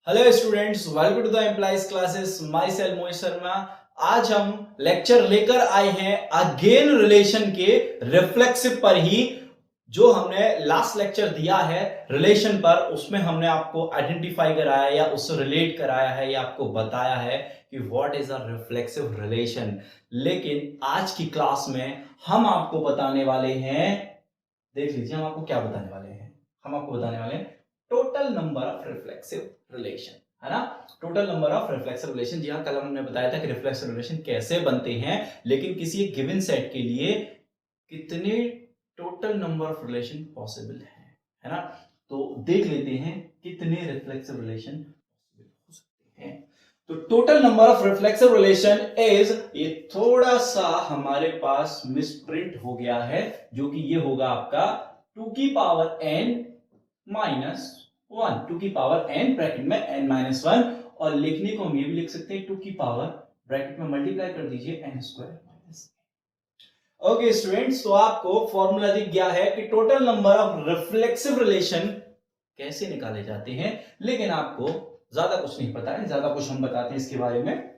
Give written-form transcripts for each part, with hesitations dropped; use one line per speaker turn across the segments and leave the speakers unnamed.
Hello students, welcome to the employees classes. Myself Mohit Sharma. आज हम lecture लेकर आए हैं अगेन रिलेशन के रिफ्लेक्सिव पर ही। जो हमने लास्ट लेक्चर दिया है रिलेशन पर, उसमें हमने आपको आइडेंटिफाई कराया या उससे रिलेट कराया है या आपको बताया है कि what is a reflexive relation. लेकिन आज की क्लास में हम आपको बताने वाले हैं, देख लीजिए हम आपको क्या बताने वाले हैं। हम आपको बताने वाले हैं total number of reflexive relation, है ना। Total number of reflexive relation. जी हाँ, कल हमने बताया था कि रिफ्लेक्सिव रिलेशन कैसे बनते हैं, लेकिन किसी एक गिवन सेट के लिए कितने total number of relation possible है ना। तो देख लेते हैं कितने रिफ्लेक्सिव रिलेशन हो सकते हैं। तो total number of reflexive relation is, ये थोड़ा सा हमारे पास मिसप्रिंट हो गया है, जो कि ये होगा आपका 2 की पावर n माइनस 1, 2 की पावर n ब्रैकेट में n माइनस 1, और लिखने को हम ये भी लिख सकते हैं 2 की पावर ब्रैकेट में मल्टीप्लाई कर दीजिए n square minus. Okay students, तो आपको फॉर्मूला दिख गया है कि total number of reflexive relation कैसे निकाले जाते हैं। लेकिन आपको ज्यादा कुछ नहीं पता है, ज्यादा कुछ हम बताते हैं इसके बारे में।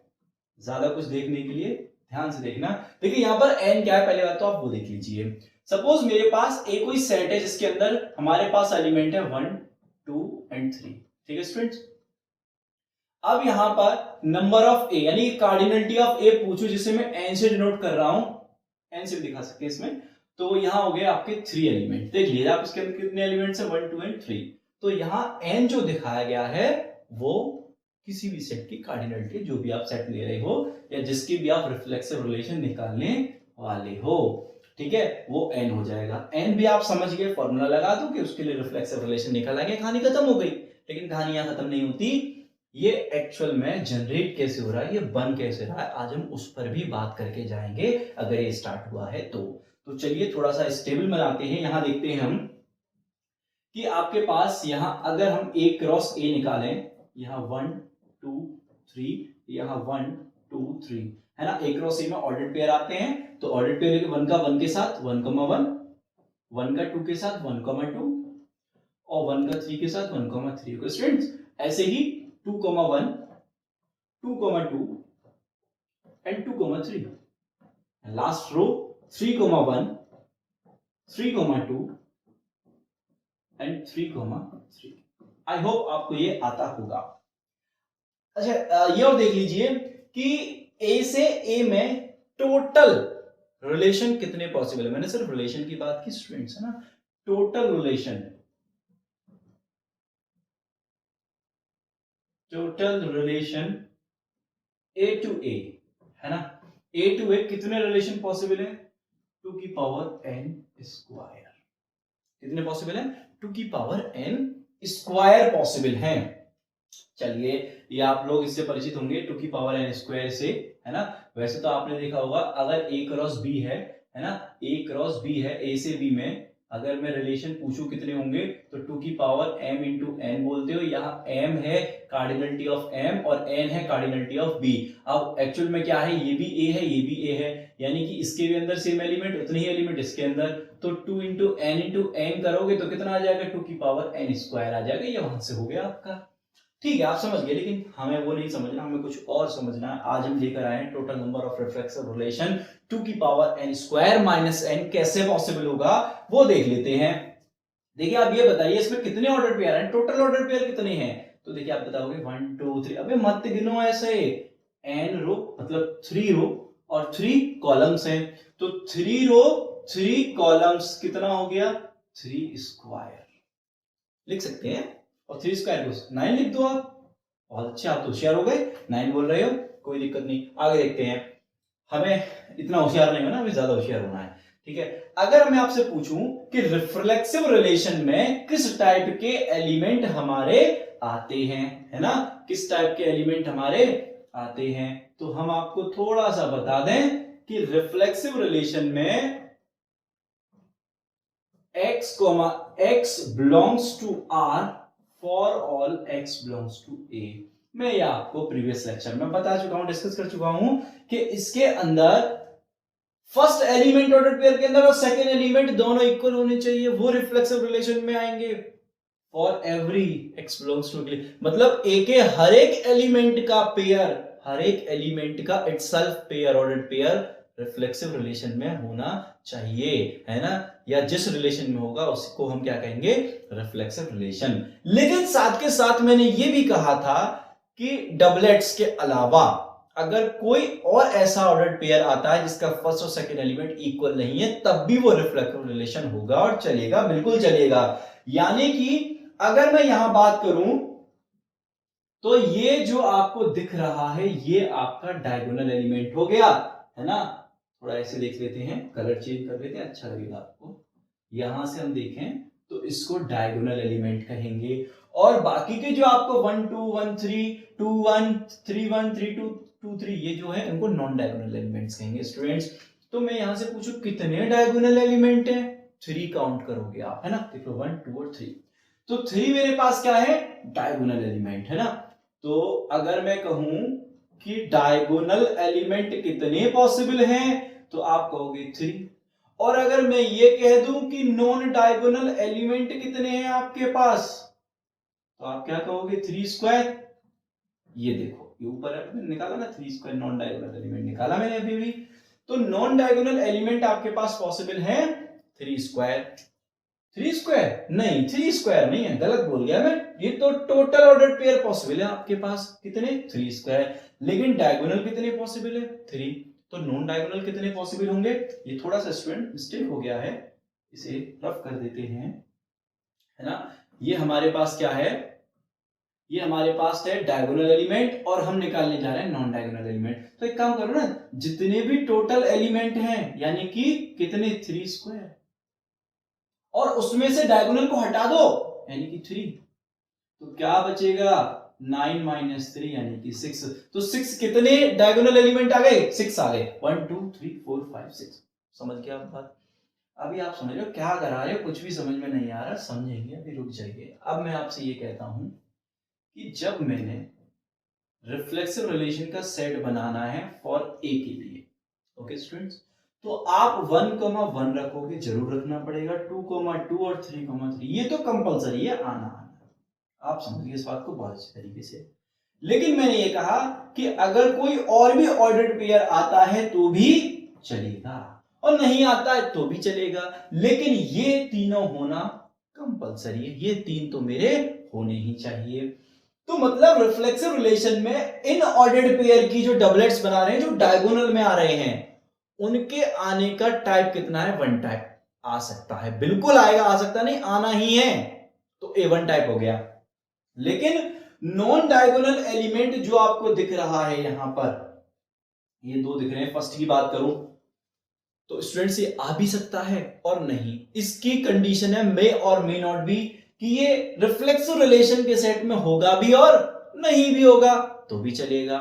ज्यादा कुछ देखने के लिए ध्यान से देखना। देखिए यहां पर n क्या है, पहले बात तो आप वो देख लीजिए। सपोज मेरे पास एक कोई सेट है जिसके अंदर हमारे पास एलिमेंट है 1 2 एंड 3। ठीक है स्टूडेंट्स, अब यहां पर नंबर ऑफ ए यानी कार्डिनलिटी ऑफ ए पूछो, जिसे मैं n से डिनोट कर रहा हूं, n से भी दिखा सकते हैं इसमें। तो यहां हो गए आपके 3 एलिमेंट। देख लीजिए आप इसके अंदर कितने एलिमेंट्स हैं, 1 2 एंड 3। तो यहां n जो दिखाया गया है वो किसी भी सेट की कार्डिनलिटी, जो भी आप सेट ले रहे हो या जिसकी भी आप रिफ्लेक्सिव रिलेशन निकालने वाले हो, ठीक है, वो n हो जाएगा। n भी आप समझ गए, फॉर्मूला लगा दो कि उसके लिए रिफ्लेक्सिव रिलेशन निकालेंगे, कहानी खत्म हो गई। लेकिन कहानी यहां खत्म नहीं होती। ये एक्चुअल में जनरेट कैसे हो रहा है, ये बन कैसे रहा है, आज हम उस पर भी बात करके जाएंगे अगर ये स्टार्ट हुआ है तो चलिए थोड़ा सा स्टेबल बनाते हैं। यहां देखते हैं हम कि आपके पास यहां अगर हम a क्रॉस a निकालें, यहां 1 2 3, यहां 1 2 3, है ना। a क्रॉस a में ऑर्डर्ड पेयर आते हैं, तो ऑर्डर्ड पेयर 1 का 1 के साथ 1 1, 1 का 2 के साथ 1 2, और 1 का 3 के साथ 1 3। स्टूडेंट्स ऐसे ही 2 1 2 2 and 2 3। Last row 3 1 3 2 and 3 3। I hope आपको ये आता होगा। अच्छा ये और देख लीजिए कि ए से ए में टोटल रिलेशन कितने पॉसिबल है। मैंने सिर्फ रिलेशन की बात की स्टूडेंट्स, है ना। Total relation, total relation A to A, है ना। ए टू ए कितने रिलेशन पॉसिबल है, 2 की पावर n स्क्वायर। कितने पॉसिबल है, 2 की पावर n स्क्वायर पॉसिबल है। चलिए ये आप लोग इससे परिचित होंगे 2 की पावर n स्क्वायर से, है ना। वैसे तो आपने देखा होगा अगर a क्रॉस b है ना, a क्रॉस b है, a से b में अगर मैं रिलेशन पूछूं कितने होंगे, तो 2 की पावर m इंटू n बोलते हो। यहाँ m है कार्डिनलिटी ऑफ m और n है कार्डिनलिटी ऑफ b। अब एक्चुअल में क्या है, ये भी a है ये भी a है, यानी कि इसके भी अंदर सेम एलिमेंट उतने ही एलिमेंट इसके अंदर। तो 2 इंटू n करोगे तो कितना आ जाएगा, 2 की पावर n स्क्वायर आ जाएगा। ये वहां से हो गया आपका। ठीक है आप समझ गए, लेकिन हमें वो नहीं समझना, हमें कुछ और समझना है। आज हम लेकर आए हैं total number of reflexive relation 2 की power n square minus n कैसे पॉसिबल होगा वो देख लेते हैं। देखिए आप ये बताइए इसमें कितने ऑर्डर पेयर हैं, टोटल ऑर्डर पेयर कितने हैं। तो देखिए आप बताओगे 1 2 3, अबे मत गिनो ऐसे, n रो मतलब 3 रो और 3 कॉलम्स हैं। तो 3 रो 3 कॉलम्स कितना हो गया, 3 स्क्वायर लिख सकते हैं। और 3 स्क्वायर को 9 लिख दो आप। बहुत अच्छे, आप तो होशियार हो गए, 9 बोल रहे हो, कोई दिक्कत नहीं। आगे देखते हैं, हमें इतना होशियार नहीं होना, हमें ज्यादा होशियार होना है। ठीक है, अगर मैं आपसे पूछूं कि रिफ्लेक्सिव रिलेशन में किस टाइप के एलिमेंट हमारे आते हैं, है ना, किस टाइप के एलिमेंट हमारे आते हैं, तो हम आपको थोड़ा सा बता दें कि रिफ्लेक्सिव रिलेशन में x belongs to R for all x belongs to A। मैं ये आपको प्रीवियस लेक्चर में बता चुका हूं, डिस्कस कर चुका हूं कि इसके अंदर फर्स्ट एलिमेंट ऑर्डर पेयर के अंदर और सेकंड एलिमेंट दोनों इक्वल होने चाहिए, वो रिफ्लेक्सिव रिलेशन में आएंगे। For every x belongs to, मतलब ए के हर एक एलिमेंट का पेयर, हर एक एलिमेंट का itself pair, ordered pair reflexive relation में होना चाहिए, है ना, या जिस रिलेशन में होगा उसको हम क्या कहेंगे, रिफ्लेक्सिव रिलेशन। लेकिन साथ के साथ मैंने ये भी कहा था कि डबलेट्स के अलावा अगर कोई और ऐसा ऑर्डर्ड पेयर आता है जिसका फर्स्ट और सेकंड एलिमेंट इक्वल नहीं है, तब भी वो रिफ्लेक्सिव रिलेशन होगा और चलेगा, बिल्कुल चलेगा। यानी कि अगर मैं यहां बात करूं तो ये जो आपको दिख रहा है ये आपका डायगोनल एलिमेंट हो गया, है ना। थोड़ा ऐसे देख लेते हैं, कलर चेंज कर लेते हैं, अच्छा लगेगा आपको। यहां से हम देखें तो इसको डायगोनल एलिमेंट कहेंगे, और बाकी के जो आपको 1 2 1 3 2 1 3 1 3 2 2 3 ये जो है इनको नॉन डायगोनल एलिमेंट्स कहेंगे स्टूडेंट्स। तो मैं यहां से पूछूं कितने डायगोनल एलिमेंट हैं, 3 काउंट करोगे आप, है ना। देखो 1 2 और 3, तो 3 मेरे पास क्या है, डायगोनल एलिमेंट, है ना। तो अगर मैं कहूं कि डायगोनल एलिमेंट कितने पॉसिबल हैं, तो आप कहोगे 3। और अगर मैं ये कह दूं कि नॉन डायगोनल एलिमेंट कितने हैं आपके पास, तो आप क्या कहोगे, 3 स्क्वायर। ये देखो ये ऊपर निकाला ना 3 स्क्वायर, नॉन डायगोनल एलिमेंट निकाला मैंने अभी भी। तो नॉन डायगोनल एलिमेंट आपके पास पॉसिबल है 3 स्क्वायर। 3 स्क्वायर नहीं, 3 स्क्वायर नहीं है, गलत बोल गया मैं। ये तो टोटल ऑर्डर पेयर पॉसिबल है आपके पास, कितने, 3 स्क्वायर। लेकिन डायगोनल कितने पॉसिबल है, 3। तो नॉन डायगोनल कितने पॉसिबल होंगे, ये थोड़ा सा स्टूडेंट मिस्टेक हो गया है, इसे रफ कर देते हैं, है ना। ये हमारे पास क्या है, ये हमारे पास है डायगोनल एलिमेंट, और हम निकालने जा रहे हैं नॉन डायगोनल एलिमेंट। तो एक काम करो ना, जितने भी टोटल एलिमेंट हैं यानी कि कितने, 3 स्क्वायर, और उसमें से डायगोनल को हटा दो यानी कि 3, तो क्या बचेगा, 9 माइनस 3 यानी कि 6। तो 6 कितने डायगोनल एलिमेंट आ गए, 6 आ गए, 1 2 3 4 5 6। समझ गया आप बात। अभी आप समझ रहे हो क्या करा रहे हो, कुछ भी समझ में नहीं आ रहा, समझेंगे, अभी रुक जाइए। अब मैं आपसे ये कहता हूं कि जब मैंने रिफ्लेक्सिव रिलेशन का सेट बनाना है फॉर ए के लिए, ओके स्टूडेंट्स, तो आप 1,1 रखोगे, जरूर रखना पड़ेगा, 2,2 और 3,3, ये तो कंपलसरी है, आना। आप समझिए इस बात को बहुत अच्छे तरीके से। लेकिन मैंने ये कहा कि अगर कोई और भी ऑर्डर्ड पेयर आता है तो भी चलेगा, और नहीं आता है तो भी चलेगा, लेकिन ये तीनों होना कंपलसरी है, ये 3 तो मेरे होने ही चाहिए। तो मतलब रिफ्लेक्सिव रिलेशन में इन ऑर्डर्ड पेयर की जो डबलेट्स बना रहे हैं, जो डायगोनल में आ रहे हैं, उनके आने का टाइप कितना है, 1 टाइप आ सकता है, बिल्कुल आएगा, आ सकता नहीं, आना ही है, तो A1 टाइप हो गया। लेकिन नॉन डायगोनल एलिमेंट जो आपको दिख रहा है यहां पर, ये 2 दिख रहे हैं, फर्स्ट की बात करूं तो स्टूडेंट्स ये आ भी सकता है और नहीं, इसकी कंडीशन है मे और मे नॉट बी, कि ये रिफ्लेक्सिव रिलेशन के सेट में होगा भी और नहीं भी होगा तो भी चलेगा।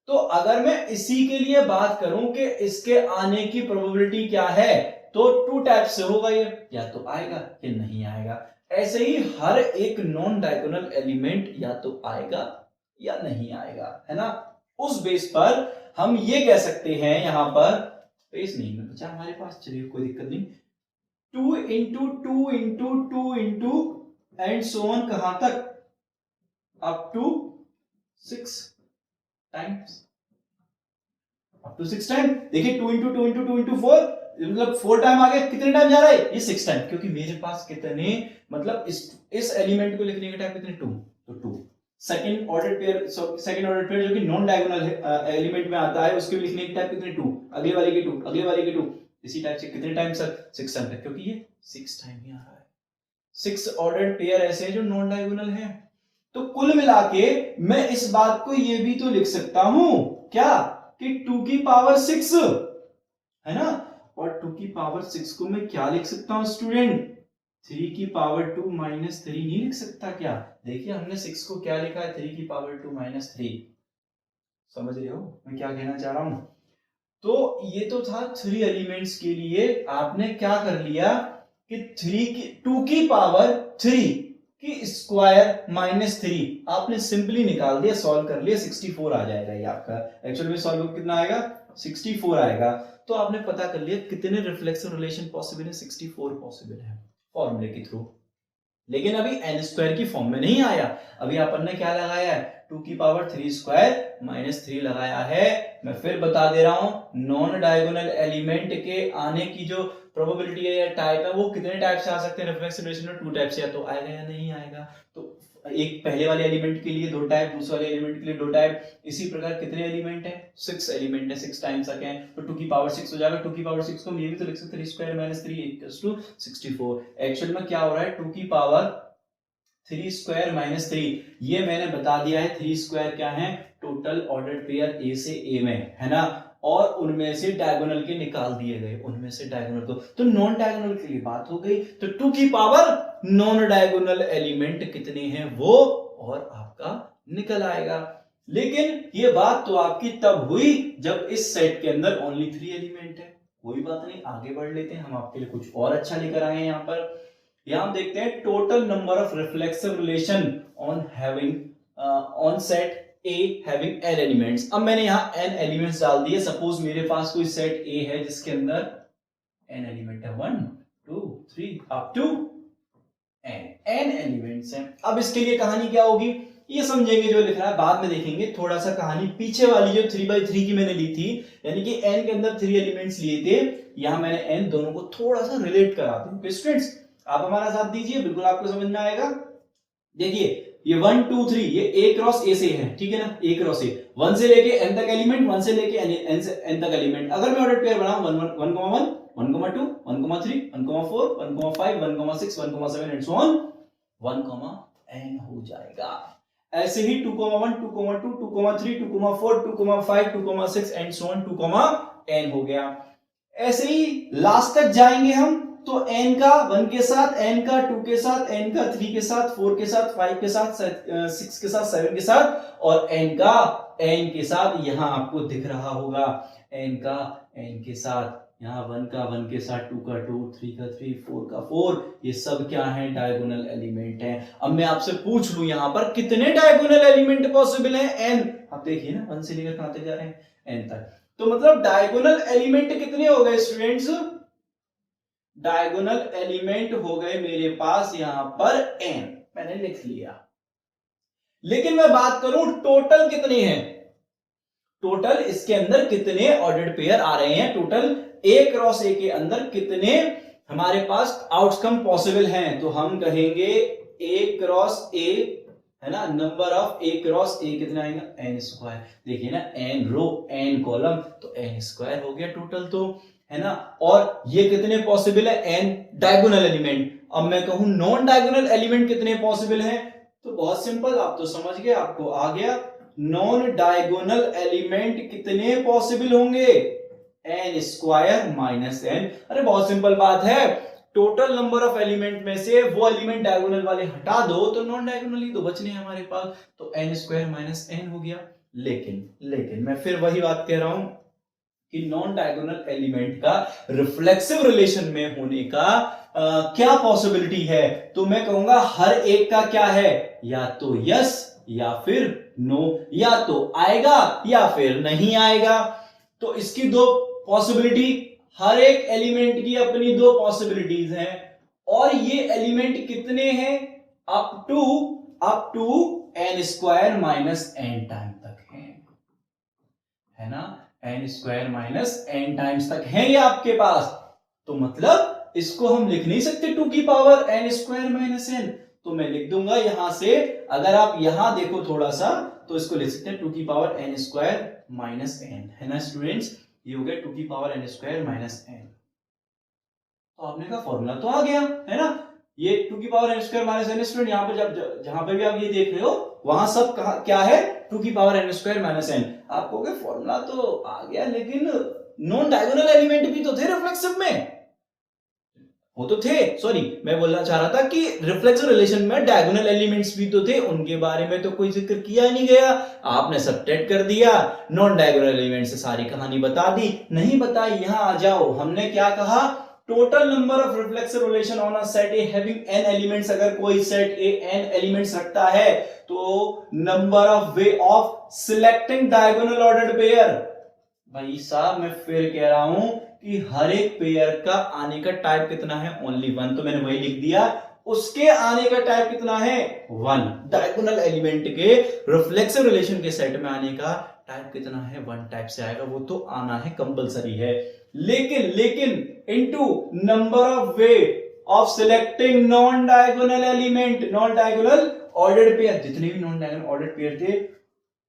तो अगर मैं इसी के लिए बात करूं कि इसके आने की प्रोबेबिलिटी क्या है, तो 2 टाइप से होगा, ये या तो आएगा या नहीं आएगा। ऐसे ही हर एक नॉन डायगोनल एलिमेंट या तो आएगा या नहीं आएगा, है ना। उस बेस पर हम ये कह सकते हैं, यहां पर बेस नहीं में बचा हमारे पास, चलिए कोई दिक्कत नहीं, 2 into 2 into 2 into and so on, कहां तक, up to 6 times, up to 6 time. देखिए 2 इंटू 2 इंटू 2 इंटू 4, मतलब 4 टाइम आ गया, कितने टाइम जा रहा है, ये 6 टाइम, क्योंकि मेरे पास कितने, मतलब इस एलिमेंट को लिखने के टाइम कितने, 2, तो 2। Second order pair, second order pair जो कि नॉन डायगोनल एलिमेंट में आता है, उसके लिखने के टाइम कितने, 2, अगले वाले के 2, अगले वाले के 2, इसी टाइप से कितने टाइम सर, 6 टाइम, क्योंकि ये 6 टाइम ही आ रहा है। 6 ऑर्डर पेयर ऐसे हैं जो नॉन डायगोनल है। तो कुल मिला के मैं इस बात को ये भी तो लिख सकता हूं क्या, कि 2 की पावर 6, है ना, और 2 की पावर 6 को मैं क्या लिख सकता हूं स्टूडेंट, 3 की पावर 2 माइनस 3 नहीं लिख सकता क्या। देखिए हमने 6 को क्या लिखा है, 3 की पावर 2 माइनस 3। समझ रहे हो मैं क्या कहना चाह रहा हूं। तो ये तो था 3 एलिमेंट्स के लिए, आपने क्या कर लिया कि 2 की पावर 3 की स्क्वायर माइनस 3 आपने सिंपली निकाल दिया, सॉल्व कर लिया, 64 आ जाएगा ये आपका। एक्चुअल में सॉल्व कितना आएगा, 64 आएगा। तो आपने पता कर लिया कितने रिफ्लेक्सिव रिलेशन पॉसिबल है, 64 पॉसिबल है फॉर्मूले के थ्रू। लेकिन अभी n स्क्वायर की फॉर्म में नहीं आया। अभी अपन ने क्या लगाया है, 2 की पावर 3 स्क्वायर माइनस 3 लगाया है। मैं फिर बता दे रहा हूं, नॉन डायगोनल एलिमेंट के आने की जो प्रोबेबिलिटी है या टाइप है वो कितने टाइप से आ सकते हैं रिफ्लेक्सिव रिलेशन में, 2 टाइप से, या तो आएगा या नहीं आएगा। तो एक पहले वाले एलिमेंट के लिए 2 टाइप, दूसरे वाले एलिमेंट के लिए 2 टाइप, इसी प्रकार कितने एलिमेंट है, 6 एलिमेंट है, 6 टाइम्स तक है, तो 2 की पावर 6 हो जाएगा। 2 की पावर 6 को हम ये भी तो लिख सकते हैं 3 square minus 3 equals to 64। Actual में क्या हो रहा है, 2 की पावर 3 स्क्वायर माइनस 3, ये मैंने बता दिया है। 3 स्क्वायर क्या है, टोटल ऑर्डर्ड पेयर ए से ए में, है ना, और उनमें से डायगोनल के निकाल दिए गए, उनमें से डायगोनल को, तो नॉन डायगोनल के लिए बात हो गई। तो 2 की पावर नॉन डायगोनल एलिमेंट कितने हैं वो और आपका निकल आएगा। लेकिन ये बात तो आपकी तब हुई जब इस सेट के अंदर ओनली 3 एलिमेंट है। कोई बात नहीं, आगे बढ़ लेते हैं, हम आपके लिए कुछ और अच्छा लेकर आए हैं। यहां हम देखते हैं total number of reflexive relation on having on set A having n elements। अब मैंने यहां n एलिमेंट्स डाल दिए। सपोज मेरे पास कोई सेट A है जिसके अंदर n एलिमेंट है, 1 2 3 अप टू n एलिमेंट्स हैं। अब इसके लिए कहानी क्या होगी ये समझेंगे, जो लिख रहा है बाद में देखेंगे। थोड़ा सा कहानी पीछे वाली जो 3/3 की मैंने ली थी, यानी कि n के अंदर 3 एलिमेंट्स लिए थे, यहां मैंने n दोनों को थोड़ा सा रिलेट करा दूं। स्टूडेंट्स आप हमारा साथ दीजिए, बिल्कुल आपको समझ में आएगा। देखिए ये 1 2 3 ये a क्रॉस a से है, ठीक है ना, a क्रॉस a, 1 से लेके n तक एलिमेंट, 1 से लेके n तक एलिमेंट। अगर मैं ऑर्डर पेयर बनाऊं 1 1 1 1 2 1 3 1 4 1 5 1 6 1 7 एंड सो ऑन 1 n हो जाएगा। ऐसे ही 2 1 2 2 2 3 2 4 2 5 2 6 एंड सो ऑन 2 n हो गया। ऐसे ही लास्ट तक जाएंगे हम, तो n का 1 के साथ, n का 2 के साथ, n का 3 के साथ, 4 के साथ, 5 के साथ, 6 के साथ, 7 के साथ, और n का n के साथ, यहां आपको दिख रहा होगा n का n के साथ, यहां 1 का 1 के साथ, 2 का 2, 3 का 3, 4 का 4, ये सब क्या है, डायगोनल एलिमेंट है। अब मैं आपसे पूछ लूं यहां पर कितने डायगोनल एलिमेंट पॉसिबल हैं, n। आप देखिए ना 1 से लेकर कहां तक जा रहे हैं, n तक। तो मतलब डायगोनल एलिमेंट कितने हो गए स्टूडेंट्स, डायगोनल एलिमेंट हो गए मेरे पास यहां पर n, मैंने लिख लिया। लेकिन मैं बात करूं टोटल कितने हैं, टोटल इसके अंदर कितने ऑर्डर्ड पेयर आ रहे हैं, टोटल a क्रॉस a के अंदर कितने हमारे पास आउटकम पॉसिबल हैं, तो हम कहेंगे a क्रॉस a, है ना, number of a cross a कितना आएगा, n स्क्वायर। देखिए ना, n रो n कॉलम, तो n स्क्वायर हो गया टोटल, तो है ना। और ये कितने पॉसिबल है, n डायगोनल एलिमेंट। अब मैं कहूं नॉन डायगोनल एलिमेंट कितने पॉसिबल हैं, तो बहुत सिंपल, आप तो समझ गए, आपको आ गया। नॉन डायगोनल एलिमेंट कितने पॉसिबल होंगे, n स्क्वायर माइनस n। अरे बहुत सिंपल बात है, टोटल नंबर ऑफ एलिमेंट में से वो एलिमेंट डायगोनल वाले हटा दो तो नॉन डायगोनल ही तो बचने हैं हमारे पास, तो n स्क्वायर माइनस n हो गया। लेकिन मैं फिर वही बात कह रहा हूं कि नॉन डायगोनल एलिमेंट का रिफ्लेक्सिव रिलेशन में होने का क्या पॉसिबिलिटी है, तो मैं कहूंगा हर एक का क्या है, या तो यस या फिर नो, या तो आएगा या फिर नहीं आएगा। तो इसकी दो पॉसिबिलिटी, हर एक एलिमेंट की अपनी दो पॉसिबिलिटीज हैं, और ये एलिमेंट कितने हैं, up to n square minus n time तक है ना, n square minus n times तक है ये आपके पास। तो मतलब इसको हम लिख नहीं सकते 2 की power n square minus n, तो मैं लिख दूंगा यहां से, अगर आप यहां देखो थोड़ा सा, तो इसको लिख सकते हैं 2 की power n square minus n, है ना स्टूडेंट्स, ये हो गया 2 की power n square minus n। तो आपने कहा फॉर्मूला तो आ गया, है ना, ये 2 की power n square minus n। Student यहां पर जब जहां पे भी आप ये देख रहे हो वहां सब क्या है, 2 की power n square minus n। आप कहोगे फॉर्मूला तो आ गया, लेकिन नॉन डायगोनल एलिमेंट भी तो थे रिफ्लेक्सिव में, वो तो थे, सॉरी मैं बोलना चाह रहा था कि रिफ्लेक्सिव रिलेशन में डायगोनल एलिमेंट्स भी तो थे, उनके बारे में तो कोई जिक्र किया नहीं गया, आपने सब्ट्रैक्ट कर दिया, नॉन डायगोनल एलिमेंट से सारी कहानी बता दी, नहीं बताई। यहां आ जाओ, हमने क्या कहा, total number of reflexive relation on a set A having n elements. अगर कोई सेट ए n एलिमेंट्स रखता है तो number of way of selecting diagonal ordered pair. भाई साहब मैं फिर कह रहा हूं कि हर एक पेयर का आने का टाइप कितना है, ओनली 1, तो मैंने वही लिख दिया उसके आने का टाइप कितना है 1। डायगोनल एलिमेंट के रिफ्लेक्सिव रिलेशन के सेट में आने का टाइप कितना है 1 टाइप से आएगा, वो तो आना है कंपलसरी है। लेकिन into number of way of selecting non diagonal element, non diagonal ordered pair, जितने भी नॉन डायगोनल ऑर्डर्ड पेयर थे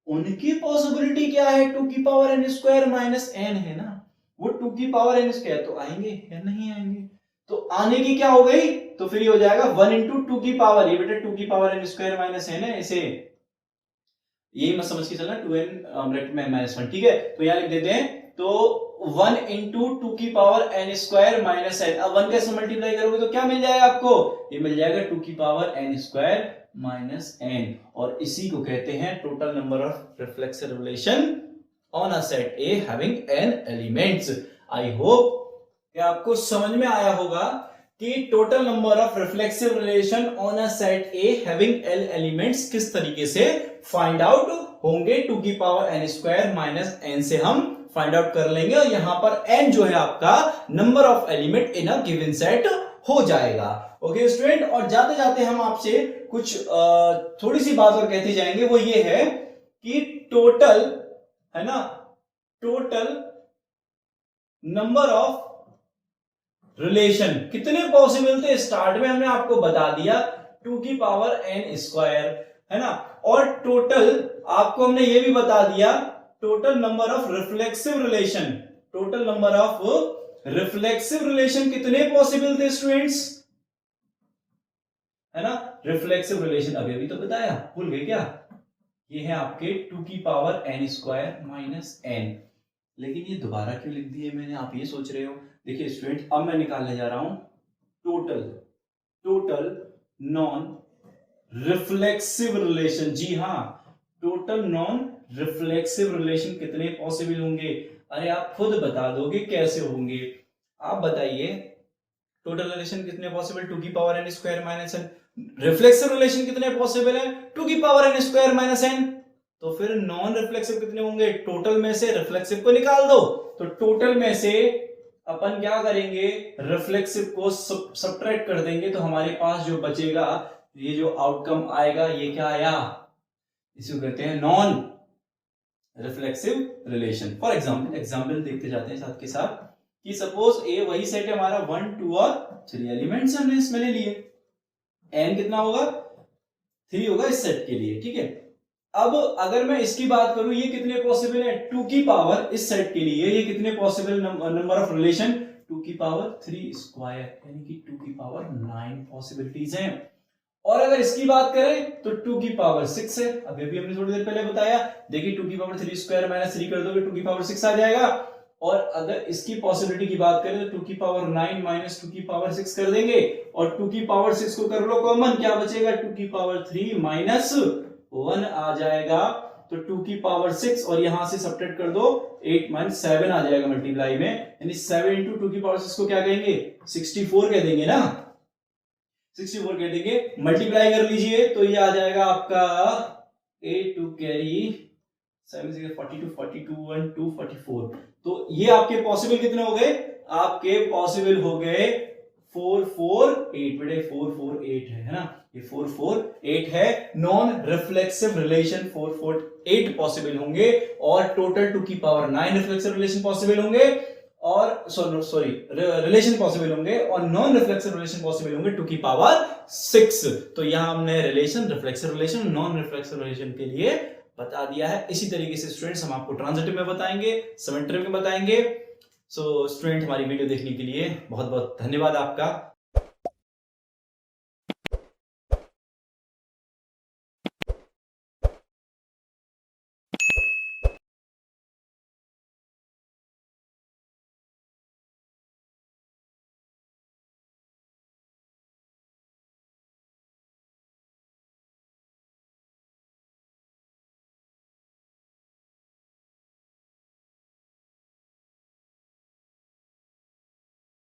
उनकी पॉसिबिलिटी क्या है 2 की power n square minus n है ना, वो 2 की पावर n स्क्वायर तो आएंगे या नहीं आएंगे, तो आने की क्या हो गई, तो फिर हो जाएगा 1 इंटू 2 की पावर, ये बेटा 2 की power n square minus n है, इसे यही मत समझ के चलना 2n ब्रैकेट में माइनस 1, ठीक है। तो यहां लिख देते हैं, तो 1 इंटू 2 की power n square minus n, अब 1 कैसे मल्टीप्लाई करोगे तो क्या मिल जाएगा आपको, ये मिल जाएगा 2 की power n square minus n, और इसी को कहते हैं total number of reflexive relation on a set A having n elements. I hope कि आपको समझ में आया होगा कि total number of reflexive relation on a set A having n elements किस तरीके से फाइंड आउट होंगे। 2 की power n square minus n से हम फाइंड आउट कर लेंगे, और यहां पर n जो है आपका number of element in a given set हो जाएगा। ओके स्टूडेंट, और जाते जाते हम आपसे कुछ थोड़ी सी बात और कहते जाएंगे, वो ये है कि टोटल है ना, टोटल नंबर ऑफ रिलेशन कितने पॉसिबल थे। स्टार्ट में हमने आपको बता दिया 2 की पावर n स्क्वायर है ना, और टोटल आपको हमने ये भी बता दिया total number of reflexive relation, total number of reflexive relation कितने पॉसिबल थे स्टूडेंट्स, है ना। रिफ्लेक्सिव रिलेशन अभी तो बताया, भूल गए क्या, ये है आपके 2 की power n square minus n, लेकिन ये दोबारा क्यों लिख दिए मैंने, आप ये सोच रहे हो। देखिए स्टूडेंट, अब मैं निकालने जा रहा हूं टोटल नॉन रिफ्लेक्सिव रिलेशन, जी हाँ, टोटल नॉन रिफ्लेक्सिव रिलेशन कितने पॉसिबल होंगे। अरे आप खुद बता दोगे कैसे होंगे, आप बताइए टोटल रिलेशन कितने पॉसिबल, 2 की power n square minus n, reflexive relation कितने पॉसिबल है 2 की power n square minus n, तो फिर नॉन रिफ्लेक्सिव कितने होंगे, टोटल में से रिफ्लेक्सिव को निकाल दो, तो टोटल में से अपन क्या करेंगे, रिफ्लेक्सिव को सब्ट्रैक्ट कर देंगे, तो हमारे पास जो बचेगा, ये जो आउटकम आएगा, ये क्या आया, इसको कहते हैं non reflexive relation. For example देखते जाते हैं साथ के साथ, कि सपोज ए वही सेट है हमारा 1 2 और 3 एलिमेंट्स हमने इसमें ले लिए, n कितना होगा 3 होगा इस सेट के लिए, ठीक है। अब अगर मैं इसकी बात करूं, ये कितने पॉसिबल है 2 की पावर, इस सेट के लिए ये कितने पॉसिबल नंबर ऑफ रिलेशन 2 की पावर 3 स्क्वायर, यानी कि 2 की पावर 9 पॉसिबिलिटीज हैं। और अगर इसकी बात करें तो 2 की पावर 6 है, अभी भी हमने थोड़ी देर पहले बताया, देखिए 2 की पावर 3 स्क्वायर माइनस 3 कर दोगे 2 की पावर 6 आ जाएगा। और अगर इसकी पॉसिबिलिटी की बात करें तो 2 की पावर 9 माइनस 2 की पावर 6 कर देंगे, और 2 की पावर 6 को कर लो कॉमन, क्या बचेगा 2 की पावर 3 माइनस 1 आ जाएगा, तो 2 की पावर 6 और यहां से सब्ट्रैक्ट कर दो 8 माइनस 7 आ जाएगा मल्टीप्लाई में, यानी 7 इंटू 2 की पावर 6 को क्या कहेंगे 64 कह देंगे ना, 64 कह देंगे, मल्टीप्लाई कर लीजिए तो ये आ जाएगा आपका 8 2 कैरी 7 6 42 42 1 2 44, तो ये आपके पॉसिबल कितने हो गए, आपके पॉसिबल हो गए 448, बेटे 448 है ना, ये 448 है, नॉन रिफ्लेक्सिव रिलेशन 448 पॉसिबल होंगे, और टोटल 2 की पावर 9 रिफ्लेक्सिव रिलेशन पॉसिबल होंगे, और सॉरी रिलेशन पॉसिबल होंगे, और नॉन रिफ्लेक्सिव रिलेशन पॉसिबल होंगे 2 की पावर 6। तो यहां हमने relation, reflexive relation, non reflexive relation के लिए बता दिया है। इसी तरीके से स्टूडेंट्स हम आपको ट्रांजिटिव में बताएंगे, समेट्रिक में बताएंगे। सो स्टूडेंट, हमारी वीडियो देखने के लिए बहुत बहुत धन्यवाद आपका।